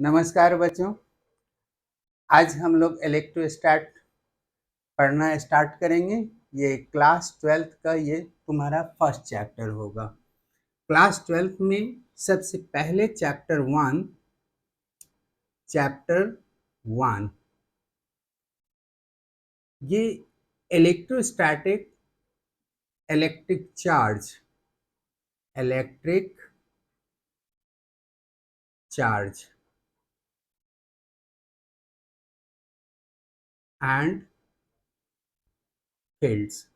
नमस्कार बच्चों। आज हम लोग इलेक्ट्रोस्टैट पढ़ना स्टार्ट करेंगे। ये क्लास 12th का ये तुम्हारा फर्स्ट चैप्टर होगा। क्लास 12th में सबसे पहले चैप्टर 1 ये electrostatic electric charge and fields,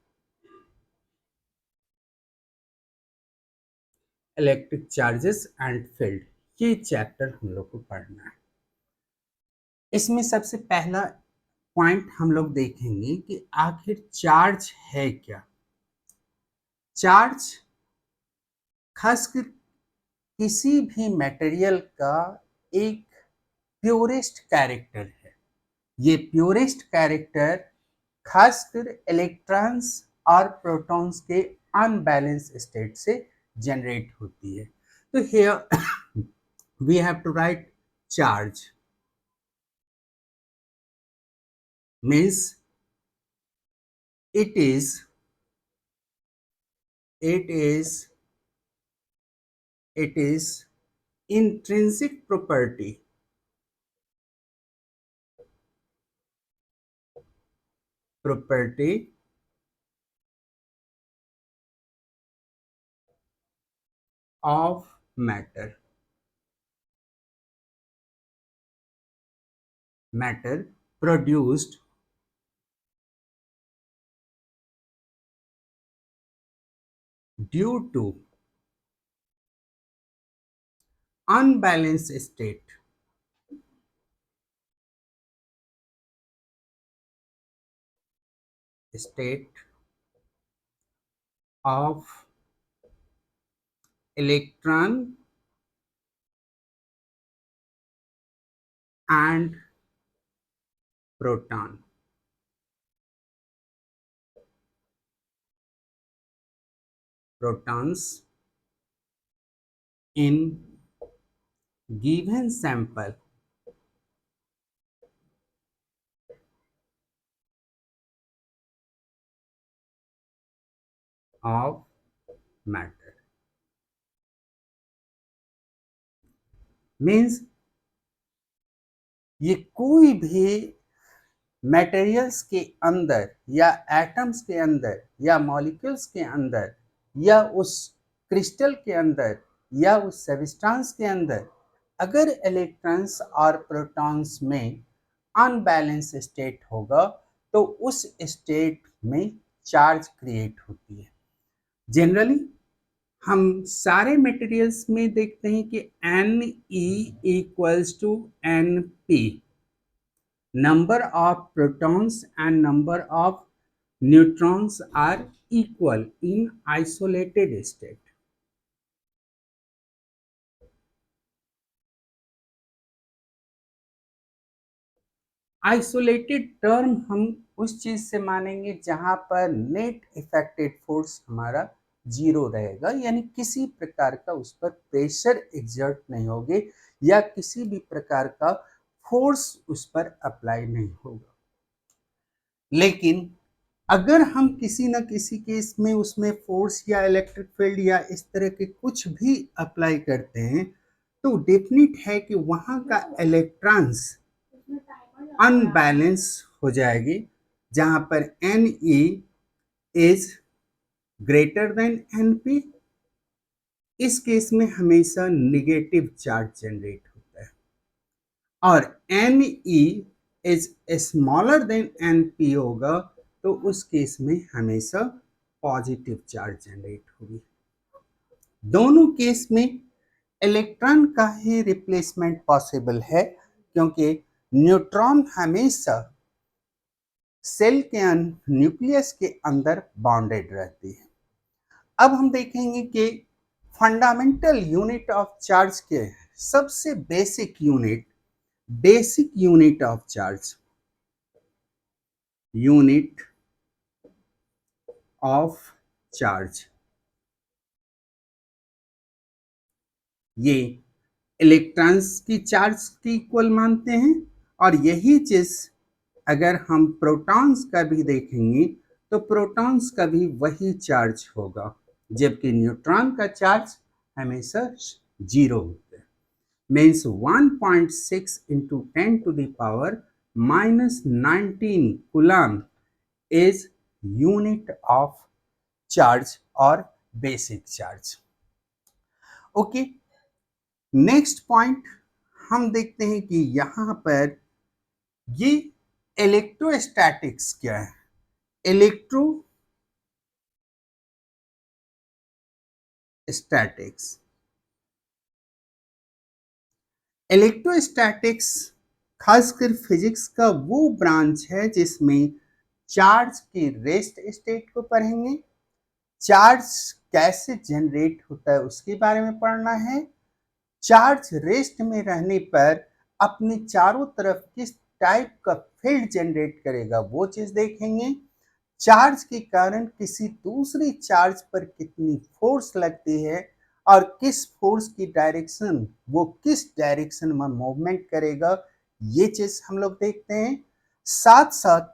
electric charges and field, ये चैप्टर हम लोग को पढ़ना है। इसमें सबसे पहला पॉइंट हम लोग देखेंगे कि आखिर चार्ज है क्या। चार्ज खासकर किसी भी मटेरियल का एक प्योरेस्ट कैरेक्टर है। ये प्योरेस्ट कैरेक्टर खासकर इलेक्ट्रॉन्स और प्रोटॉन्स के अनबैलेंस स्टेट से जनरेट होती है। तो here we have to write charge means it is it is it is intrinsic property of matter produced due to unbalanced state of electron and proton protons in given sample of matter means ये कोई भी materials के अंदर या atoms के अंदर या molecules के अंदर या उस क्रिस्टल के अंदर या उस सब्सटेंस के अंदर अगर इलेक्ट्रॉन्स और प्रोटॉन्स में अनबैलेंस स्टेट होगा तो उस स्टेट में चार्ज क्रिएट होती है। जनरली हम सारे मटेरियल्स में देखते हैं कि Ne equals to Np, number of protons and number of neutrons are equal in isolated state. Isolated term हम उस चीज से मानेंगे जहां पर नेट इफेक्टेड फोर्स हमारा जीरो रहेगा, यानी किसी प्रकार का उस पर प्रेशर एग्जर्ट नहीं होगी या किसी भी प्रकार का फोर्स उस पर अप्लाई नहीं होगा। लेकिन अगर हम किसी न किसी केस में उसमें फोर्स या इलेक्ट्रिक फील्ड या इस तरह के कुछ भी अप्लाई करते हैं तो डेफिनेट है कि वहां का इलेक्ट्रॉन्स अनबैलेंस हो जाएगी, जहां पर Ne is greater than Np। इस केस में हमेशा निगेटिव चार्ज जनरेट होता है और Ne is smaller than Np होगा तो उस केस में हमेशा पॉजिटिव चार्ज जनरेट होगी। दोनों केस में इलेक्ट्रॉन का ही रिप्लेसमेंट पॉसिबल है क्योंकि न्यूट्रॉन हमेशा सेल के न्यूक्लियस के अंदर बॉन्डेड रहती है। अब हम देखेंगे कि फंडामेंटल यूनिट ऑफ चार्ज के सबसे basic unit of charge, unit of charge, ये इलेक्ट्रॉन्स की चार्ज की इक्वल मानते हैं, और यही चीज अगर हम प्रोटॉन्स का भी देखेंगे तो प्रोटॉन्स का भी वही चार्ज होगा, जबकि न्यूट्रॉन का चार्ज हमेशा जीरो होता है। Means 1.6 into 10 to the power minus 19 coulomb is unit of charge और basic charge. Okay, next point हम देखते हैं कि यहां पर ये इलेक्ट्रोस्टैटिक्स क्या है। इलेक्ट्रोस्टैटिक्स इलेक्ट्रोस्टैटिक्स खासकर फिजिक्स का वो ब्रांच है जिसमें चार्ज के रेस्ट स्टेट को पढ़ेंगे, चार्ज कैसे जनरेट होता है उसके बारे में पढ़ना है, चार्ज रेस्ट में रहने पर अपने चारों तरफ किस टाइप का फील्ड जनरेट करेगा वो चीज देखेंगे, चार्ज के कारण किसी दूसरी चार्ज पर कितनी फोर्स लगती है और किस फोर्स की डायरेक्शन, वो किस डायरेक्शन में मूवमेंट करेगा, ये चीज हम लोग देखते हैं। साथ साथ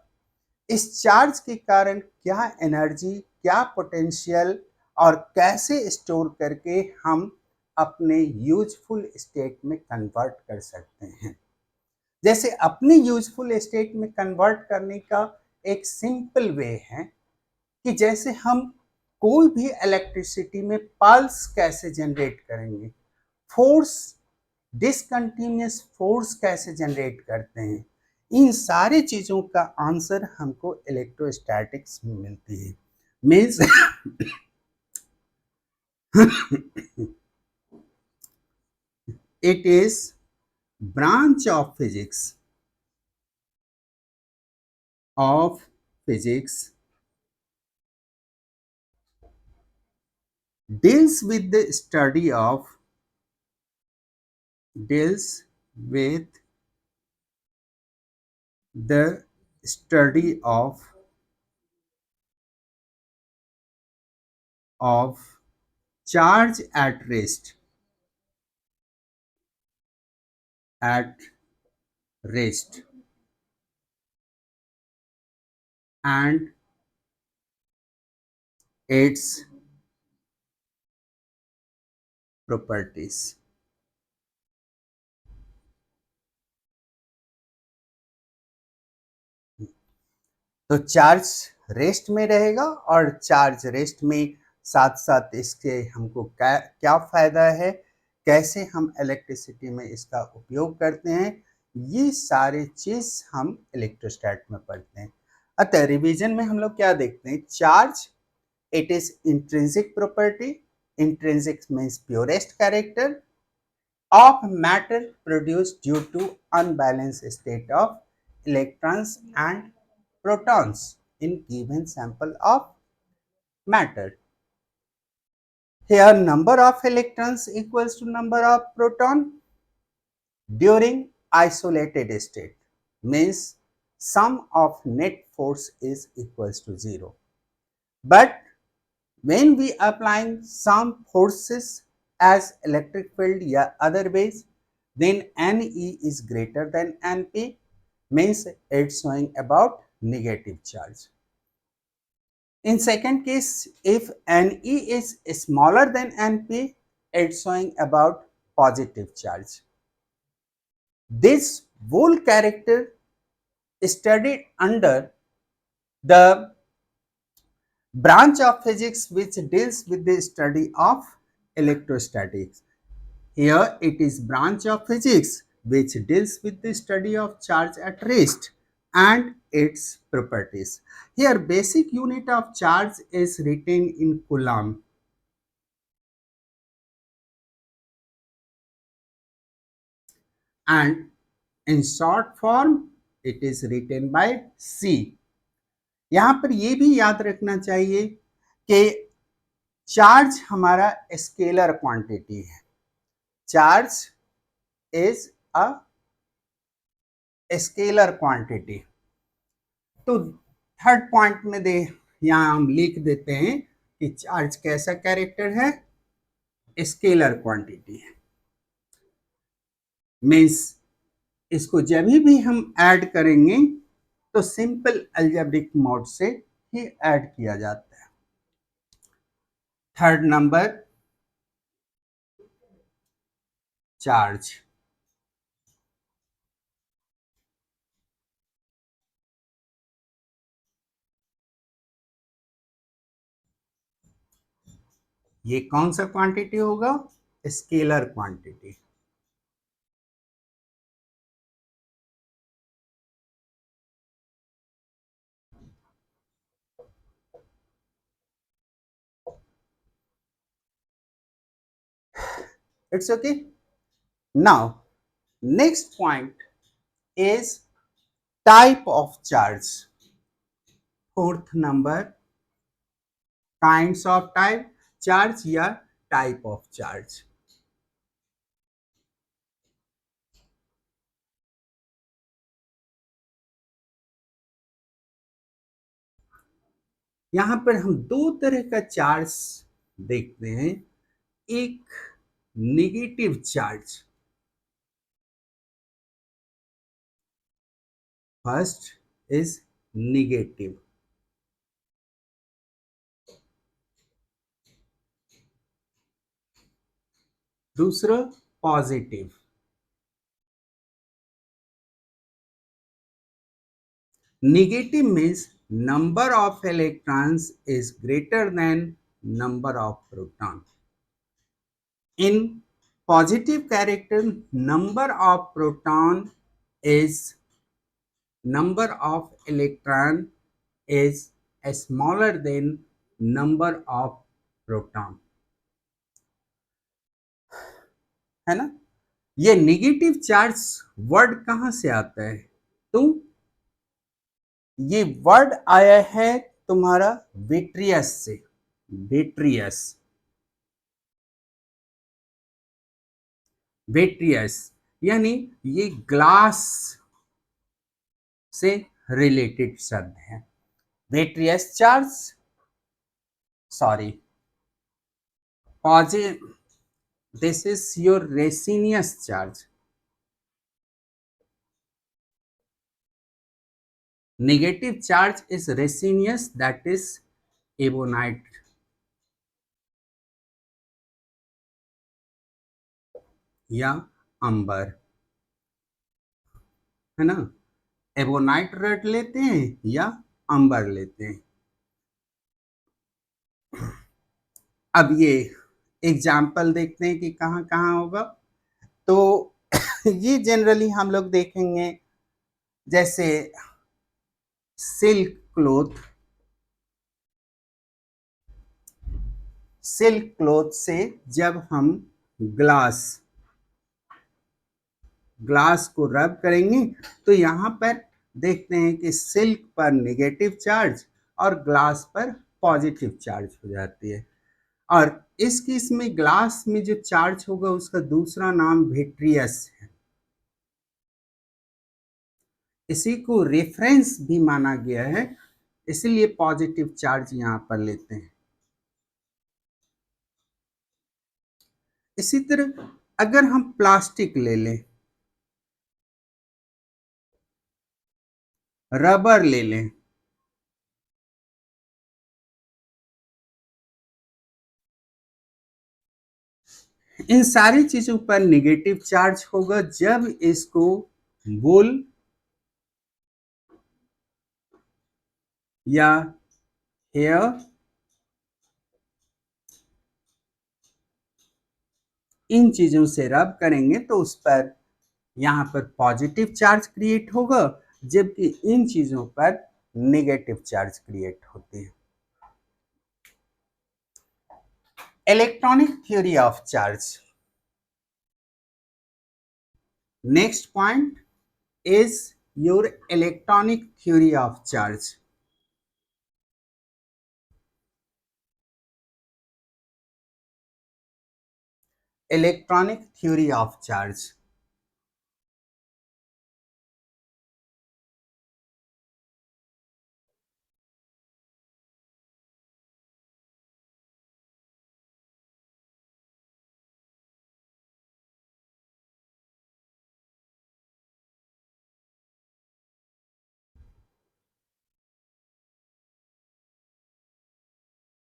इस चार्ज के कारण क्या एनर्जी, क्या पोटेंशियल और कैसे स्टोर करके हम अपने यूजफुल स्टेट में कन्वर्ट कर सकते हैं। जैसे अपने यूजफुल स्टेट में कन्वर्ट करने का एक सिंपल वे है कि जैसे हम कोई भी इलेक्ट्रिसिटी में पल्स कैसे जनरेट करेंगे, फोर्स, डिसकंटिन्यूअस फोर्स कैसे जनरेट करते हैं, इन सारी चीजों का आंसर हमको इलेक्ट्रोस्टैटिक्स में मिलती है। Means it is branch of physics deals with the study of deals with the study of charge at rest and its properties। तो चार्ज रेस्ट में रहेगा और चार्ज रेस्ट में साथ साथ इसके हमको क्या क्या फायदा है, कैसे हम इलेक्ट्रिसिटी में इसका उपयोग करते हैं, ये सारे चीज हम इलेक्ट्रोस्टैट में पढ़ते हैं। अतः रिवीजन में हम लोग क्या देखते हैं, charge it is intrinsic property, intrinsic means purest character of matter produced due to unbalanced state of electrons and protons in given sample of matter. Here number of electrons equals to number of proton during isolated state, means sum of net force is equals to 0. But when we applying some forces as electric field या other ways, then Ne is greater than Np, means it's showing about negative charge. In second case, if Ne is smaller than Np, it's showing about positive charge. This whole character studied under the branch of physics which deals with the study of electrostatics. Here it is branch of physics which deals with the study of charge at rest and its properties. Here basic unit of charge is written in coulomb. And in short form it is written by C. यहाँ पर ये भी याद रखना चाहिए कि charge हमारा scalar quantity है, charge is a scalar quantity. तो थर्ड पॉइंट में दे यहां हम लिख देते हैं कि चार्ज कैसा कैरेक्टर है, स्केलर क्वांटिटी है। मीन्स इसको जब भी हम ऐड करेंगे तो सिंपल अलजेब्रिक मोड से ही ऐड किया जाता है। Third number, charge. ये कौन सा क्वांटिटी होगा? Scalar quantity. It's okay. Now next point is type of charge. Fourth number, kinds of type charge या टाइप ऑफ चार्ज। यहां पर हम दो तरह का चार्ज देखते हैं। एक negative charge, first is negative. दूसरा positive. Negative means number of electrons is greater than number of proton. In positive character, number of proton is number of electron is smaller than number of proton, है ना? ये negative charge word कहां से आता है? तो ये word आया है तुम्हारा विट्रियस से। विट्रियस, विट्रियस यानी ये ग्लास से रिलेटेड शब्द है। Vitreous charge, sorry, positive, this is your resinous charge. Negative charge is resinous, that is ebonite या अंबर, है ना? एबोनाइट रेड लेते हैं या अंबर लेते हैं। अब ये एग्जाम्पल देखते हैं कि कहाँ कहाँ होगा। तो ये जनरली हम लोग देखेंगे, जैसे सिल्क क्लोथ, सिल्क क्लोथ से जब हम ग्लास ग्लास को रब करेंगे तो यहाँ पर देखते हैं कि सिल्क पर नेगेटिव चार्ज और ग्लास पर पॉजिटिव चार्ज हो जाती है। और इस केस में ग्लास में जो चार्ज होगा उसका दूसरा नाम विट्रियस है। इसी को रेफरेंस भी माना गया है, इसलिए पॉजिटिव चार्ज यहाँ पर लेते हैं। इसी तरह अगर हम प्लास्टिक ले लें, रबर ले लें, इन सारी चीजों पर नेगेटिव चार्ज होगा जब इसको वुल या हेयर इन चीजों से रब करेंगे तो उस पर यहाँ पर पॉजिटिव चार्ज क्रिएट होगा, जबकि इन चीजों पर नेगेटिव चार्ज क्रिएट होती है। Electronic theory of charge. Next point is your electronic theory of charge. Electronic theory of charge.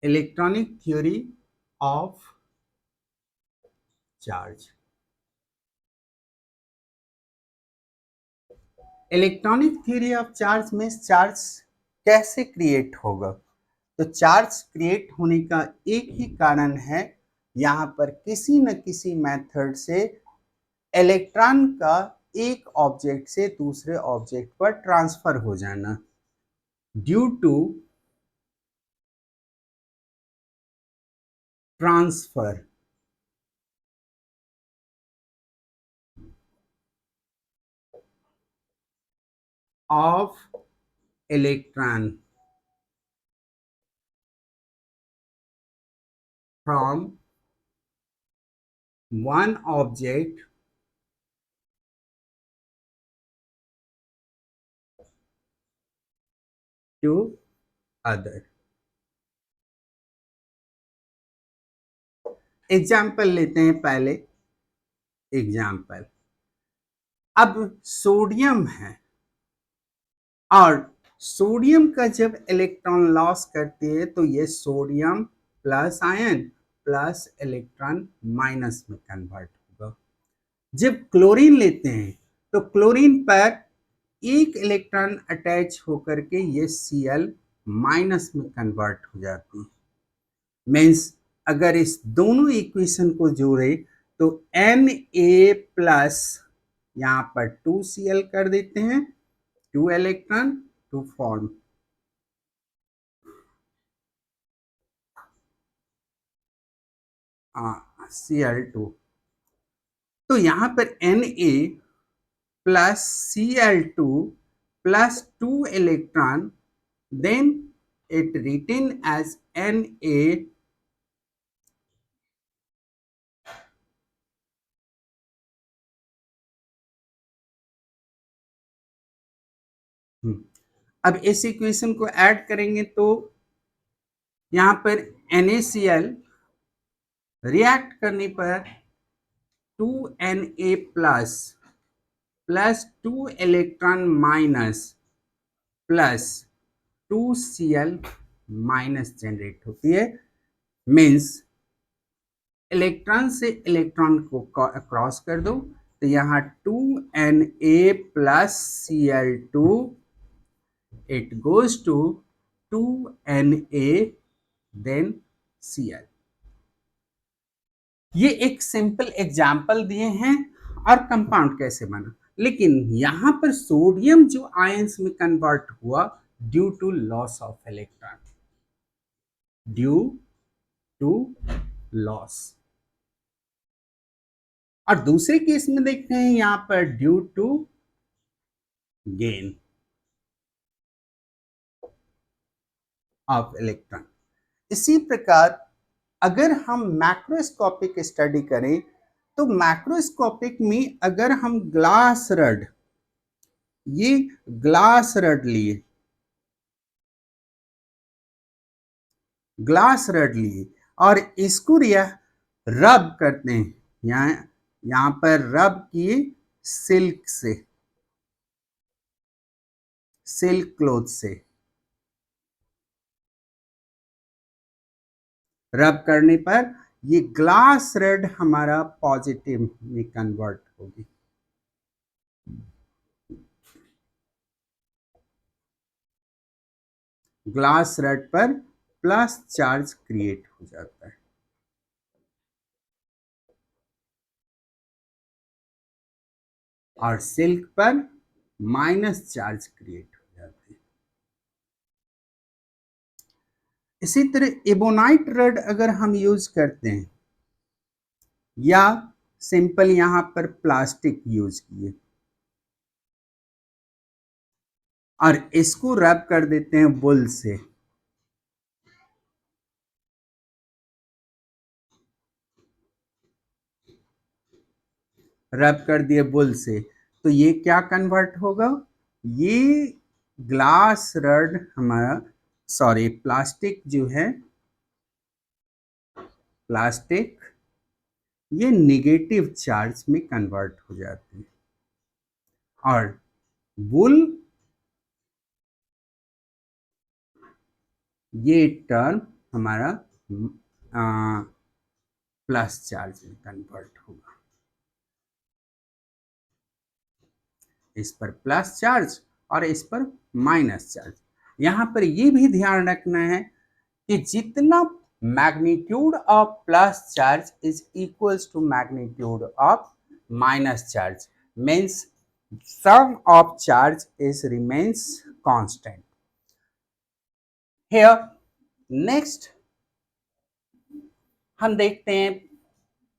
Electronic theory of charge. Electronic theory of charge में चार्ज कैसे create होगा? तो चार्ज क्रिएट होने का एक ही कारण है, यहाँ पर किसी न किसी मेथड से इलेक्ट्रॉन का एक ऑब्जेक्ट से दूसरे ऑब्जेक्ट पर ट्रांसफर हो जाना। Due to transfer of electron from one object to other। Example लेते हैं पहले। एग्जाम्पल, अब सोडियम है और सोडियम का जब इलेक्ट्रॉन लॉस करती है तो ये sodium plus ion plus electron minus में कन्वर्ट होगा। जब क्लोरीन लेते हैं तो क्लोरीन पर एक इलेक्ट्रॉन अटैच होकर के ये Cl माइनस में कन्वर्ट हो जाती है। मीन्स अगर इस दोनों इक्वेशन को जोड़े तो Na प्लस यहाँ पर 2Cl कर देते हैं, 2 इलेक्ट्रॉन टू फॉर्म Cl2। तो यहाँ पर Na plus Cl2 plus 2 electron, then it written as Na अब इस इक्वेशन को ऐड करेंगे तो यहाँ पर NaCl रिएक्ट करने पर 2Na plus plus 2 electron minus plus 2Cl minus generate होती है। मीन्स इलेक्ट्रॉन से इलेक्ट्रॉन को क्रॉस कर दो तो यहाँ 2Na plus Cl2 it goes to 2Na then Cl। ये एक सिंपल एग्जाम्पल दिए हैं और कंपाउंड कैसे बना, लेकिन यहां पर सोडियम जो आयंस में कन्वर्ट हुआ due to loss of electron, due to loss. और दूसरे केस में देखते हैं यहां पर due to gain of electron. इसी प्रकार अगर हम मैक्रोस्कोपिक स्टडी करें तो मैक्रोस्कोपिक में अगर हम ग्लास रड, ये ग्लास रड लिए, ग्लास रड लिए और इसको रब करते हैं, यहाँ पर रब किए सिल्क से, सिल्क क्लॉथ से रब करने पर ये ग्लास रड हमारा पॉजिटिव में कन्वर्ट होगी। ग्लास रड पर प्लस चार्ज क्रिएट हो जाता है और सिल्क पर माइनस चार्ज क्रिएट हो जाती है। इसी तरह एबोनाइट रड अगर हम यूज करते हैं या सिंपल यहां पर प्लास्टिक यूज किए और इसको रब कर देते हैं वुल से, रब कर दिए वुल से, तो ये क्या कन्वर्ट होगा, ये ग्लास रड हमारा, सॉरी प्लास्टिक जो है, प्लास्टिक ये निगेटिव चार्ज में कन्वर्ट हो जाती है और वुल ये टर्म हमारा प्लस चार्ज में कन्वर्ट होगा। इस पर प्लस चार्ज और इस पर माइनस चार्ज। यहाँ पर ये भी ध्यान रखना है कि जितना magnitude of plus charge is equals to magnitude of minus charge, means sum of charge is remains constant. Here next हम देखते हैं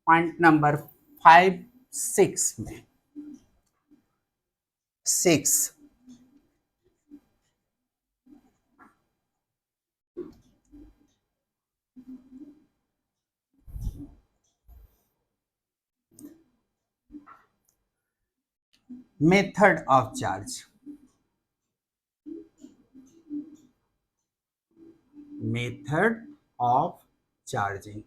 पॉइंट नंबर 5 6 में। 6 method of charge. Method of charging.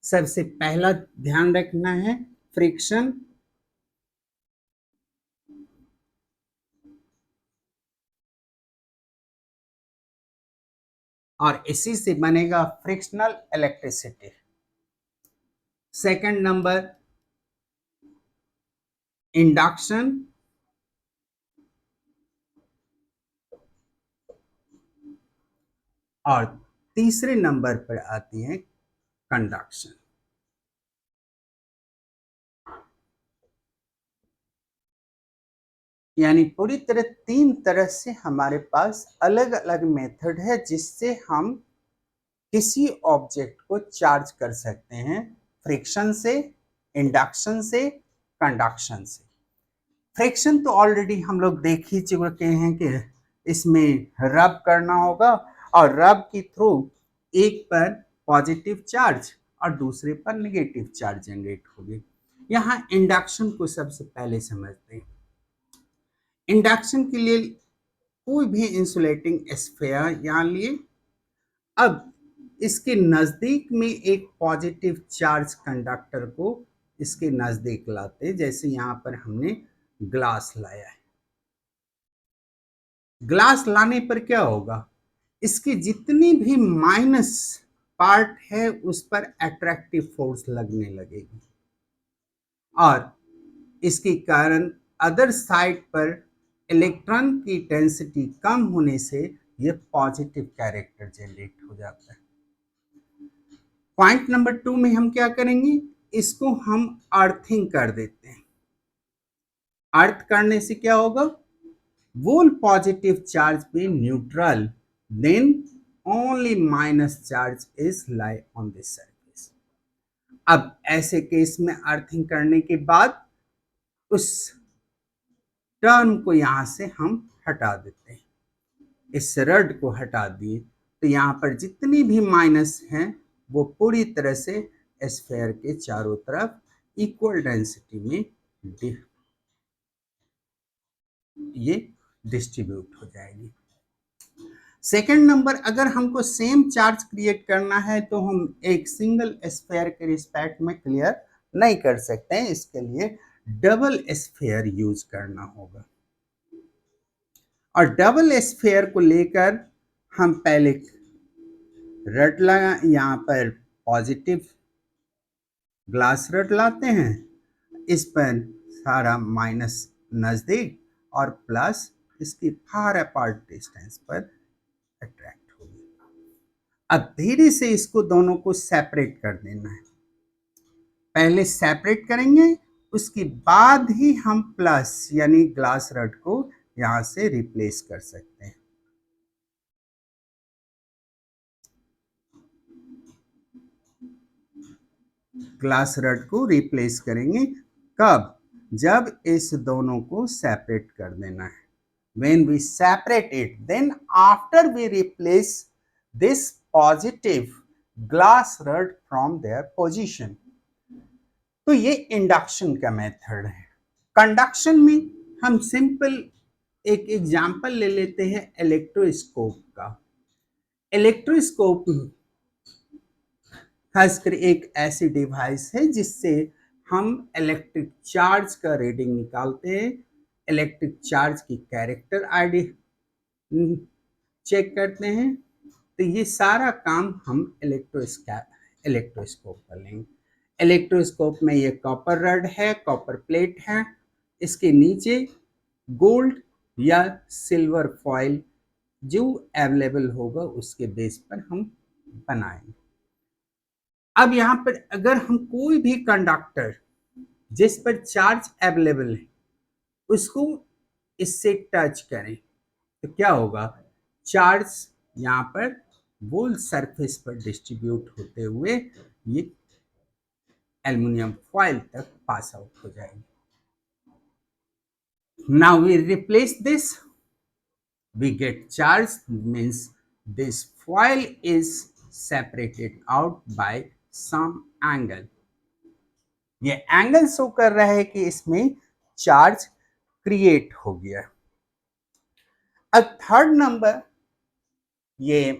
सबसे पहला ध्यान रखना है फ्रिक्शन, और इसी से बनेगा frictional electricity. Second number induction, और तीसरे नंबर पर आती है कंडक्शन। यानी पूरी तरह 3 तरह से हमारे पास अलग अलग मेथड है जिससे हम किसी ऑब्जेक्ट को चार्ज कर सकते हैं, फ्रिक्शन से, इंडक्शन से, कंडक्शन से। फ्रिक्शन तो ऑलरेडी हम लोग देख ही चुके हैं कि इसमें रब करना होगा और रब के थ्रू एक पर पॉजिटिव चार्ज और दूसरे पर नेगेटिव चार्ज जनरेट होगी। यहाँ इंडक्शन को सबसे पहले समझते हैं। इंडक्शन के लिए कोई भी इंसुलेटिंग स्फीयर यहाँ लिए, अब इसके नजदीक में एक पॉजिटिव चार्ज कंडक्टर को इसके नजदीक लाते, जैसे यहाँ पर हमने ग्लास लाया है। ग्लास लाने पर क्या होगा, इसकी जितनी भी माइनस पार्ट है उस पर अट्रैक्टिव फोर्स लगने लगेगी और इसके कारण अदर साइड पर इलेक्ट्रॉन की डेंसिटी कम होने से यह पॉजिटिव कैरेक्टर जनरेट हो जाता है। पॉइंट नंबर 2 में हम क्या करेंगे, इसको हम अर्थिंग कर देते हैं। अर्थ करने से क्या होगा, वो पॉजिटिव चार्ज पे neutral, then only minus charge is lie on this surface. अब ऐसे केस में अर्थिंग करने के बाद उस टर्म को यहां से हम हटा देते हैं। इस रड को हटा दिए तो यहाँ पर जितनी भी माइनस हैं वो पूरी तरह से स्फीयर के चारों तरफ इक्वल डेंसिटी में ये डिस्ट्रीब्यूट हो जाएगी। सेकंड नंबर, अगर हमको सेम चार्ज क्रिएट करना है तो हम एक सिंगल स्फीयर के रिस्पेक्ट में क्लियर नहीं कर सकते हैं, इसके लिए डबल स्फीयर यूज करना होगा। और डबल स्फीयर को लेकर हम पहले रड लगा, यहाँ पर पॉजिटिव ग्लास रड लाते हैं, इस पर सारा माइनस नजदीक और प्लस इसकी फार अपार्ट डिस्टेंस पर अट्रैक्ट होगी। अब धीरे से इसको दोनों को सेपरेट कर देना है। पहले सेपरेट करेंगे, उसके बाद ही हम प्लस यानी ग्लास रड को यहां से रिप्लेस कर सकते हैं। ग्लास रड को रिप्लेस करेंगे कब, जब इस दोनों को सेपरेट कर देना है। When we separate it, then after we replace this positive glass rod from their position. तो ये इंडक्शन का मेथड है। कंडक्शन में हम सिंपल एक एग्जांपल ले लेते हैं इलेक्ट्रोस्कोप का। इलेक्ट्रोस्कोप खासकर एक ऐसी डिवाइस है जिससे हम इलेक्ट्रिक चार्ज का रीडिंग निकालते हैं इलेक्ट्रिक चार्ज की कैरेक्टर आईडी चेक करते हैं। तो ये सारा काम हम इलेक्ट्रोस्कोप कर लेंगे। इलेक्ट्रोस्कोप में ये कॉपर रड है, कॉपर प्लेट है, इसके नीचे गोल्ड या सिल्वर फॉइल जो अवेलेबल होगा उसके बेस पर हम बनाएंगे। अब यहाँ पर अगर हम कोई भी कंडक्टर जिस पर चार्ज अवेलेबल है उसको इससे टच करें तो क्या होगा, चार्ज यहाँ पर गोल सरफेस पर डिस्ट्रीब्यूट होते हुए ये एल्युमिनियम फॉइल तक पास आउट हो जाएगी। Now we replace this, we get charge, means this foil is separated out by some angle। ये एंगल शो कर रहा है कि इसमें चार्ज क्रिएट हो गया। अब थर्ड नंबर, ये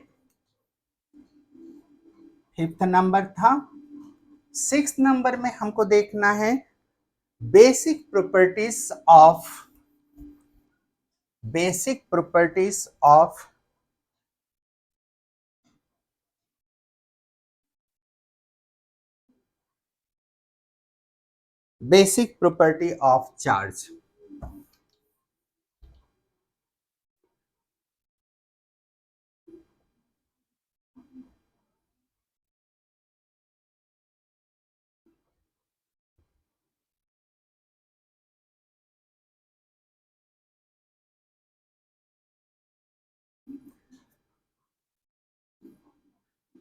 फिफ्थ नंबर था। सिक्स नंबर में हमको देखना है basic properties of basic property of charge.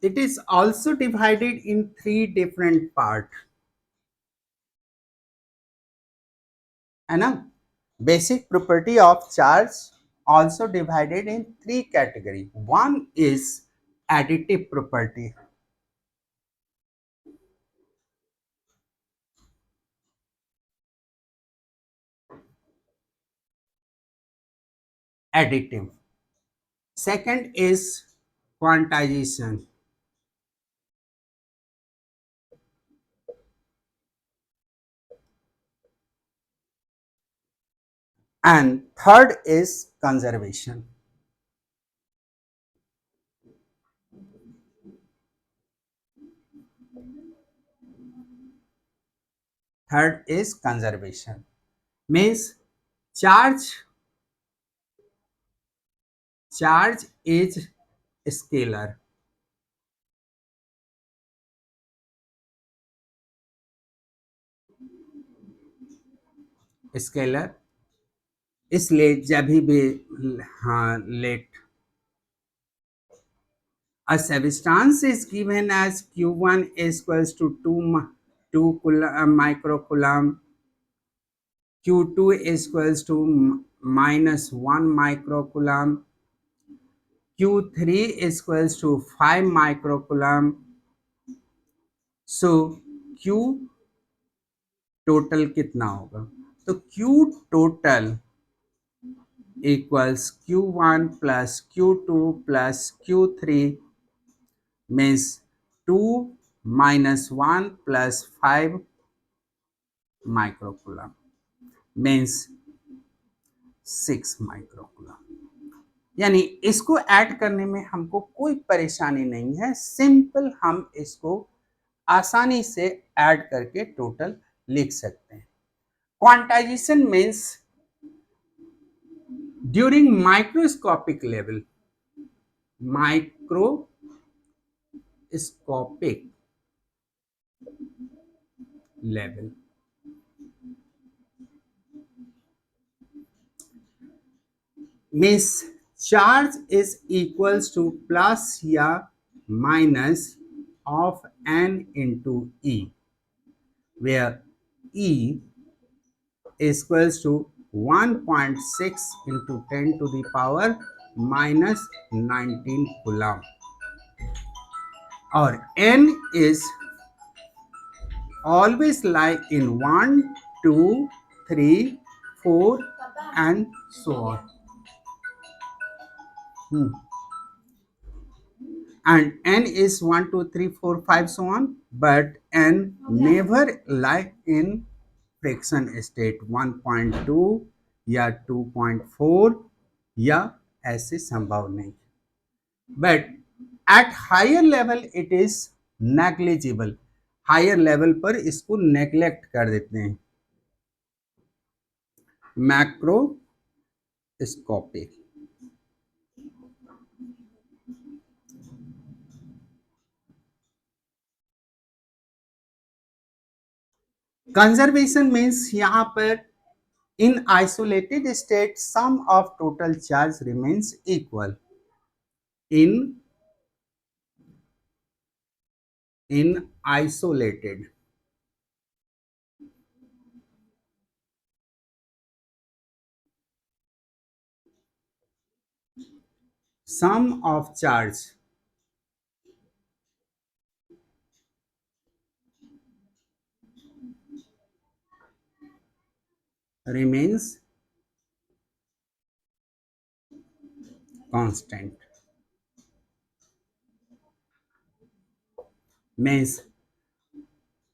It is also divided in three different parts, है ना। Basic property of charge also divided in three categories. One is additive property, additive. Second is quantization, and third is conservation. Third is conservation, means charge is scalar, scalar, इसलिए जब भी, हाँ, late a substance is given as Q1 is equals to 2 microcoulomb, Q2 is equals to minus 1 microcoulomb, Q3 is equals to 5 microcoulomb. So Q total कितना होगा, तो Q total equals Q1 plus Q2 plus Q3 means 2 minus 1 plus 5 microcoulomb means 6 microcoulomb। यानी इसको add करने में हमको कोई परेशानी नहीं है, सिंपल हम इसको आसानी से ऐड करके टोटल लिख सकते हैं। Quantization means during microscopic level, means charge is equals to plus या minus of n into E, where E is equals to 1.6 into 10 to the power minus 19 coulomb, और n is always lie in 1, 2, 3, 4 and so on. And n is 1, 2, 3, 4, 5 so on, but n never lie in fraction state 1.2, या 2.4 या ऐसे संभव नहीं, but at higher level it is negligible. Higher level पर इसको neglect कर देते हैं। मैक्रोस्कोपिक कंजर्वेशन मीन्स यहां पर in isolated state sum of total charge remains equal. In isolated sum of charge remains constant, means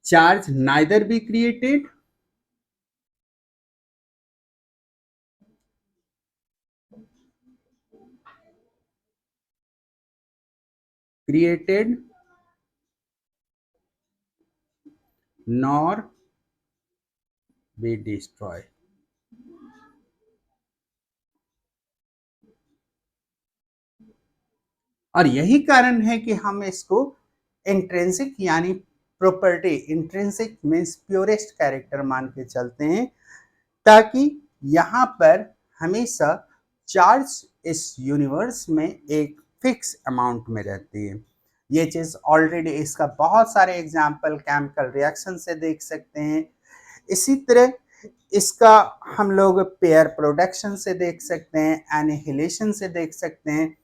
charge neither be created nor be destroyed। और यही कारण है कि हम इसको इंट्रिंसिक यानी property, intrinsic means purest character मान के चलते हैं, ताकि यहाँ पर हमेशा चार्ज इस यूनिवर्स में एक फिक्स अमाउंट में रहती है। ये चीज़ ऑलरेडी इसका बहुत सारे एग्जाम्पल केमिकल रिएक्शन से देख सकते हैं। इसी तरह इसका हम लोग पेयर प्रोडक्शन से देख सकते हैं, एनिहिलेशन से देख सकते हैं।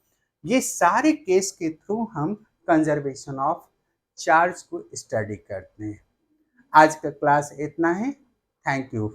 ये सारे केस के थ्रू हम कंजर्वेशन ऑफ चार्ज को स्टडी करते हैं। आज का क्लास इतना है। Thank you.